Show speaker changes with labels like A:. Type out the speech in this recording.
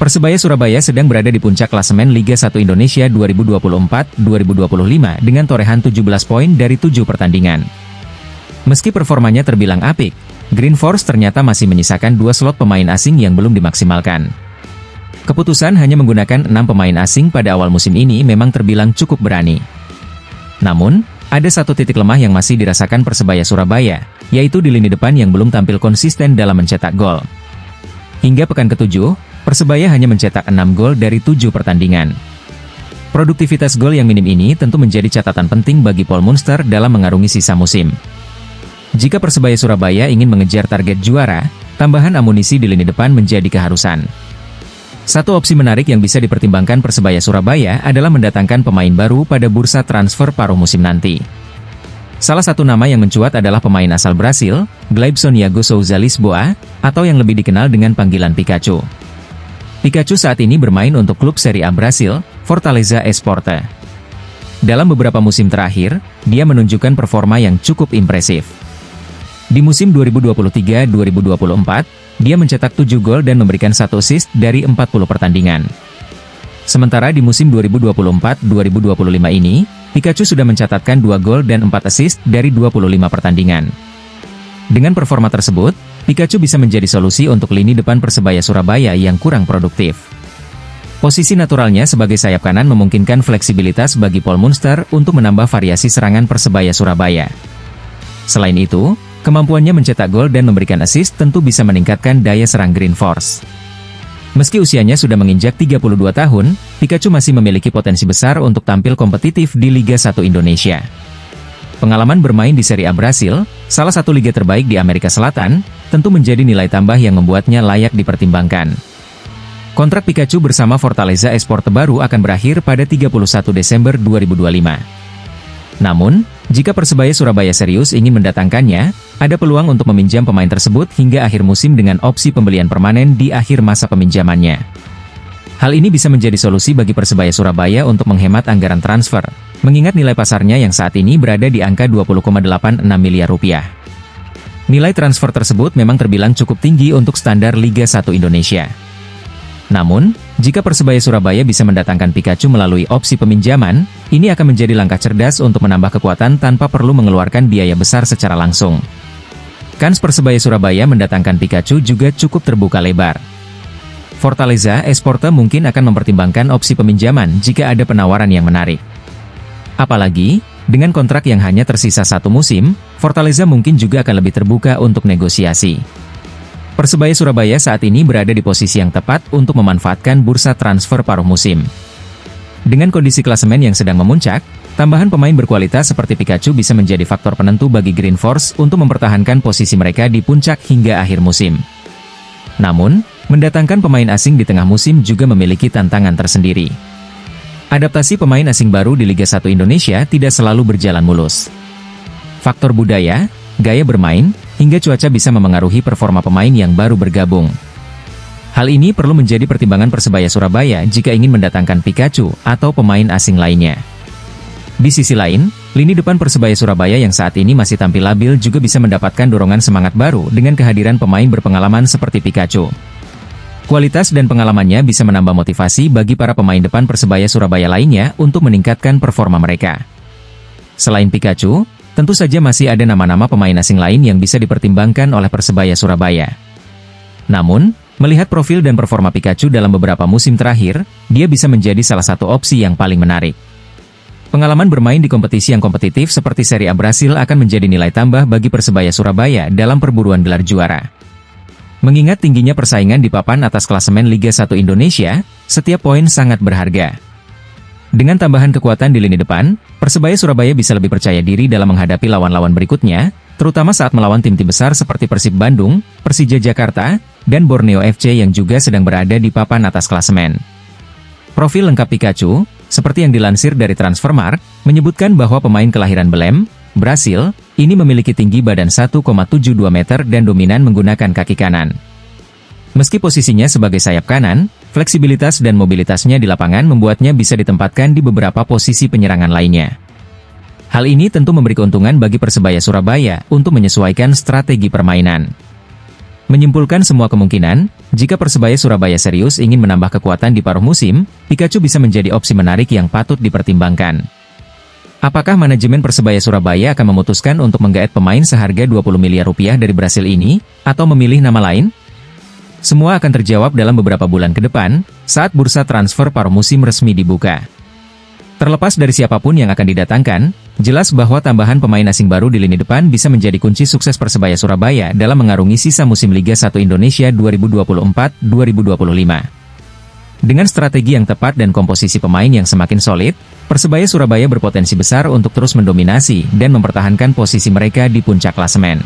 A: Persebaya Surabaya sedang berada di puncak klasemen Liga 1 Indonesia 2024-2025 dengan torehan 17 poin dari 7 pertandingan. Meski performanya terbilang apik, Green Force ternyata masih menyisakan 2 slot pemain asing yang belum dimaksimalkan. Keputusan hanya menggunakan 6 pemain asing pada awal musim ini memang terbilang cukup berani. Namun, ada satu titik lemah yang masih dirasakan Persebaya Surabaya, yaitu di lini depan yang belum tampil konsisten dalam mencetak gol. Hingga pekan ke-7, Persebaya hanya mencetak 6 gol dari 7 pertandingan. Produktivitas gol yang minim ini tentu menjadi catatan penting bagi Paul Munster dalam mengarungi sisa musim. Jika Persebaya Surabaya ingin mengejar target juara, tambahan amunisi di lini depan menjadi keharusan. Satu opsi menarik yang bisa dipertimbangkan Persebaya Surabaya adalah mendatangkan pemain baru pada bursa transfer paruh musim nanti. Salah satu nama yang mencuat adalah pemain asal Brasil, Gleibson Iago Souza Lisboa, atau yang lebih dikenal dengan panggilan Pikachu. Pikachu saat ini bermain untuk klub Serie A Brasil, Fortaleza Esporte. Dalam beberapa musim terakhir, dia menunjukkan performa yang cukup impresif. Di musim 2023-2024, dia mencetak 7 gol dan memberikan 1 assist dari 40 pertandingan. Sementara di musim 2024-2025 ini, Pikachu sudah mencatatkan 2 gol dan 4 assist dari 25 pertandingan. Dengan performa tersebut, Pikachu bisa menjadi solusi untuk lini depan Persebaya Surabaya yang kurang produktif. Posisi naturalnya sebagai sayap kanan memungkinkan fleksibilitas bagi Paul Munster untuk menambah variasi serangan Persebaya Surabaya. Selain itu, kemampuannya mencetak gol dan memberikan assist tentu bisa meningkatkan daya serang Green Force. Meski usianya sudah menginjak 32 tahun, Pikachu masih memiliki potensi besar untuk tampil kompetitif di Liga 1 Indonesia. Pengalaman bermain di Serie A Brasil, salah satu liga terbaik di Amerika Selatan, tentu menjadi nilai tambah yang membuatnya layak dipertimbangkan. Kontrak Pikachu bersama Fortaleza Esporte baru akan berakhir pada 31 Desember 2025. Namun, jika Persebaya Surabaya serius ingin mendatangkannya, ada peluang untuk meminjam pemain tersebut hingga akhir musim dengan opsi pembelian permanen di akhir masa peminjamannya. Hal ini bisa menjadi solusi bagi Persebaya Surabaya untuk menghemat anggaran transfer, mengingat nilai pasarnya yang saat ini berada di angka 20,86 miliar rupiah. Nilai transfer tersebut memang terbilang cukup tinggi untuk standar Liga 1 Indonesia. Namun, jika Persebaya Surabaya bisa mendatangkan Pikachu melalui opsi peminjaman, ini akan menjadi langkah cerdas untuk menambah kekuatan tanpa perlu mengeluarkan biaya besar secara langsung. Kans Persebaya Surabaya mendatangkan Pikachu juga cukup terbuka lebar. Fortaleza Esporte mungkin akan mempertimbangkan opsi peminjaman jika ada penawaran yang menarik. Apalagi, dengan kontrak yang hanya tersisa 1 musim, Fortaleza mungkin juga akan lebih terbuka untuk negosiasi. Persebaya Surabaya saat ini berada di posisi yang tepat untuk memanfaatkan bursa transfer paruh musim. Dengan kondisi klasemen yang sedang memuncak, tambahan pemain berkualitas seperti Pikachu bisa menjadi faktor penentu bagi Green Force untuk mempertahankan posisi mereka di puncak hingga akhir musim. Namun, mendatangkan pemain asing di tengah musim juga memiliki tantangan tersendiri. Adaptasi pemain asing baru di Liga 1 Indonesia tidak selalu berjalan mulus. Faktor budaya, gaya bermain, hingga cuaca bisa memengaruhi performa pemain yang baru bergabung. Hal ini perlu menjadi pertimbangan Persebaya Surabaya jika ingin mendatangkan Pikachu atau pemain asing lainnya. Di sisi lain, lini depan Persebaya Surabaya yang saat ini masih tampil labil juga bisa mendapatkan dorongan semangat baru dengan kehadiran pemain berpengalaman seperti Pikachu. Kualitas dan pengalamannya bisa menambah motivasi bagi para pemain depan Persebaya Surabaya lainnya untuk meningkatkan performa mereka. Selain Pikachu, tentu saja masih ada nama-nama pemain asing lain yang bisa dipertimbangkan oleh Persebaya Surabaya. Namun, melihat profil dan performa Pikachu dalam beberapa musim terakhir, dia bisa menjadi salah satu opsi yang paling menarik. Pengalaman bermain di kompetisi yang kompetitif seperti Serie A Brasil akan menjadi nilai tambah bagi Persebaya Surabaya dalam perburuan gelar juara. Mengingat tingginya persaingan di papan atas klasemen Liga 1 Indonesia, setiap poin sangat berharga. Dengan tambahan kekuatan di lini depan, Persebaya Surabaya bisa lebih percaya diri dalam menghadapi lawan-lawan berikutnya, terutama saat melawan tim-tim besar seperti Persib Bandung, Persija Jakarta, dan Borneo FC yang juga sedang berada di papan atas klasemen. Profil lengkap Pikachu, seperti yang dilansir dari Transfermarkt, menyebutkan bahwa pemain kelahiran Belém, Brasil, ini memiliki tinggi badan 1,72 meter dan dominan menggunakan kaki kanan. Meski posisinya sebagai sayap kanan, fleksibilitas dan mobilitasnya di lapangan membuatnya bisa ditempatkan di beberapa posisi penyerangan lainnya. Hal ini tentu memberi keuntungan bagi Persebaya Surabaya untuk menyesuaikan strategi permainan. Menyimpulkan semua kemungkinan, Jika Persebaya Surabaya serius ingin menambah kekuatan di paruh musim, Pikachu bisa menjadi opsi menarik yang patut dipertimbangkan. Apakah manajemen Persebaya Surabaya akan memutuskan untuk menggaet pemain seharga 20 miliar rupiah dari Brasil ini, atau memilih nama lain? Semua akan terjawab dalam beberapa bulan ke depan, saat bursa transfer paruh musim resmi dibuka. Terlepas dari siapapun yang akan didatangkan, jelas bahwa tambahan pemain asing baru di lini depan bisa menjadi kunci sukses Persebaya Surabaya dalam mengarungi sisa musim Liga 1 Indonesia 2024-2025. Dengan strategi yang tepat dan komposisi pemain yang semakin solid, Persebaya Surabaya berpotensi besar untuk terus mendominasi dan mempertahankan posisi mereka di puncak klasemen.